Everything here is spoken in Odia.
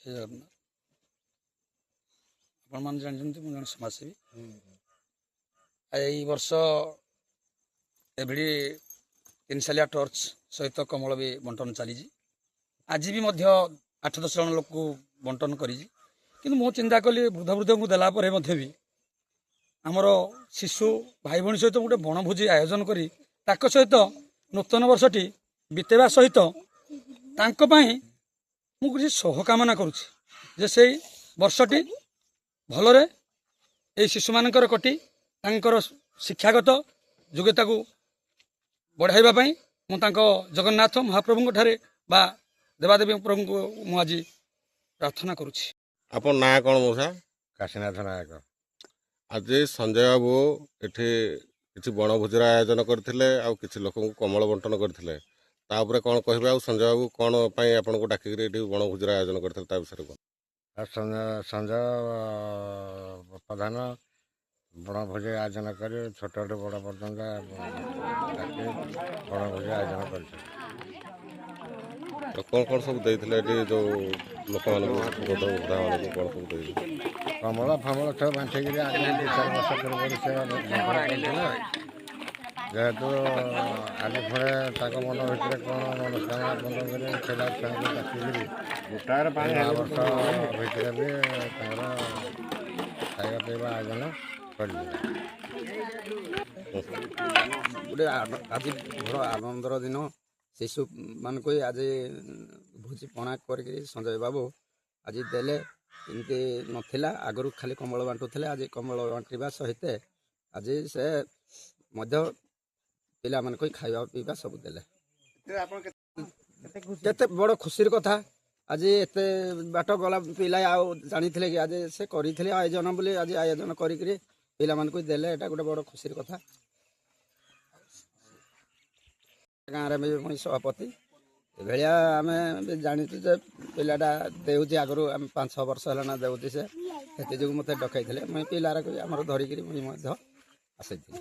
ଜୟ ଜଗନ୍ନାଥ। ଆପଣମାନେ ଜାଣିଛନ୍ତି ମୁଁ ଜଣେ ସମାଜସେବୀ। ଏଇ ବର୍ଷ ଏଭଳି 3 ସାଲିଆ ଟର୍ଚ୍ଚ ସହିତ କମଳ ବି ବଣ୍ଟନ ଚାଲିଛି। ଆଜି ବି ମଧ୍ୟ 8-10 ଜଣ ଲୋକକୁ ବଣ୍ଟନ କରିଛି। କିନ୍ତୁ ମୁଁ ଚିନ୍ତା କଲି ବୃଦ୍ଧଙ୍କୁ ଦେଲା ପରେ ମଧ୍ୟ ବି ଆମର ଶିଶୁ ଭାଇ ଭଉଣୀ ସହିତ ଗୋଟେ ବଣଭୋଜି ଆୟୋଜନ କରି ତାଙ୍କ ସହିତ ନୂତନ ବର୍ଷଟି ବିତେଇବା ସହିତ ତାଙ୍କ ପାଇଁ ମୁଁ କିଛି ଶୁଭକାମନା କରୁଛି ଯେ ସେଇ ବର୍ଷଟି ଭଲରେ ଏଇ ଶିଶୁମାନଙ୍କର କଟି ତାଙ୍କର ଶିକ୍ଷାଗତ ଯୋଗ୍ୟତାକୁ ବଢ଼ାଇବା ପାଇଁ ମୁଁ ତାଙ୍କ ଜଗନ୍ନାଥ ମହାପ୍ରଭୁଙ୍କ ଠାରେ ବା ଦେବାଦେବୀ ପ୍ରଭୁଙ୍କୁ ମୁଁ ଆଜି ପ୍ରାର୍ଥନା କରୁଛି। ଆପଣ ନାଁ କ'ଣ ମଉସା? କାଶୀନାଥ ନାୟକ। ଆଜି ସଞ୍ଜୟ ବାବୁ ଏଠି କିଛି ବଣଭୋଜିର ଆୟୋଜନ କରିଥିଲେ ଆଉ କିଛି ଲୋକଙ୍କୁ କମଳ ବଣ୍ଟନ କରିଥିଲେ, ତା ଉପରେ କ'ଣ କହିବେ? ଆଉ ସଞ୍ଜୟ ବାବୁ କ'ଣ ପାଇଁ ଆପଣଙ୍କୁ ଡାକିକିରି ଏଠି ବଣଭୋଜିର ଆୟୋଜନ କରିଥିଲେ ତା ବିଷୟରେ କ'ଣ? ସଞ୍ଜୟ ପ୍ରଧାନ ବଣଭୋଜି ଆୟୋଜନ କରି ଛୋଟଠୁ ବଡ଼ ପର୍ଯ୍ୟନ୍ତ ଡାକି ବଣଭୋଜି ଆୟୋଜନ କରିଛନ୍ତି। କ'ଣ କ'ଣ ସବୁ ଦେଇଥିଲେ ଏଠି ଯେଉଁ ଲୋକମାନଙ୍କୁ ବୃଦ୍ଧାମାନଙ୍କୁ କ'ଣ ସବୁ ଦେଇଥିଲେ? କମଳ ଫମଳ ସବୁ ବାଣ୍ଟିକିରି ଆଜି 2-4 ବର୍ଷ ପୂର୍ବରୁ ସେ କରିଥିଲେ। ଯେହେତୁ ଆଜି ପୁଣି ତାଙ୍କ ମନ ଭିତରେ କ'ଣ ମନସ୍କାମନା ବନ୍ଦ କରି ଥିଲା ଛୁଆଙ୍କୁ ଡାକିକିରି ବର୍ଷ ଭିତରେ ବି ତାଙ୍କର ଖାଇବା ପିଇବା ଆୟୋଜନ କରିଥିଲେ। ଗୋଟେ ଆଜି ବଡ଼ ଆନନ୍ଦର ଦିନ। ଶିଶୁମାନଙ୍କୁ ଆଜି ଭୋଜି ପଣା କରିକି ସଞ୍ଜୟ ବାବୁ ଆଜି ଦେଲେ। ଏମିତି ନଥିଲା, ଆଗରୁ ଖାଲି କମଳ ବାଣ୍ଟୁଥିଲେ, ଆଜି କମଳ ବାଣ୍ଟିବା ସହିତ ଆଜି ସେ ମଧ୍ୟ ପିଲାମାନଙ୍କୁ ଖାଇବା ପିଇବା ସବୁ ଦେଲେ। କେତେ ବଡ଼ ଖୁସିର କଥା। ଆଜି ଏତେ ବାଟ ଗଲା ପିଲା ଆଉ ଜାଣିଥିଲେ କି ଆଜି ସେ କରିଥିଲେ ଆୟୋଜନ ବୋଲି ଆଜି ଆୟୋଜନ କରିକିରି ପିଲାମାନଙ୍କୁ ଦେଲେ, ଏଇଟା ଗୋଟେ ବଡ଼ ଖୁସିର କଥା। ଗାଁରେ ବି ମୁଁ ସଭାପତି ଏଭଳିଆ ଆମେ ବି ଜାଣିଛୁ ଯେ ପିଲାଟା ଦେଉଛି, ଆଗରୁ ଆମେ 5-6 ବର୍ଷ ହେଲାନା ଦେଉଛି। ସେ ସେଥି ଯୋଗୁଁ ମୋତେ ଡକାଇଥିଲେ। ମୁଇଁ ପିଲାର ଆମର ଧରିକିରି ମୁଇଁ ମଧ୍ୟ ଆସିଥିଲି।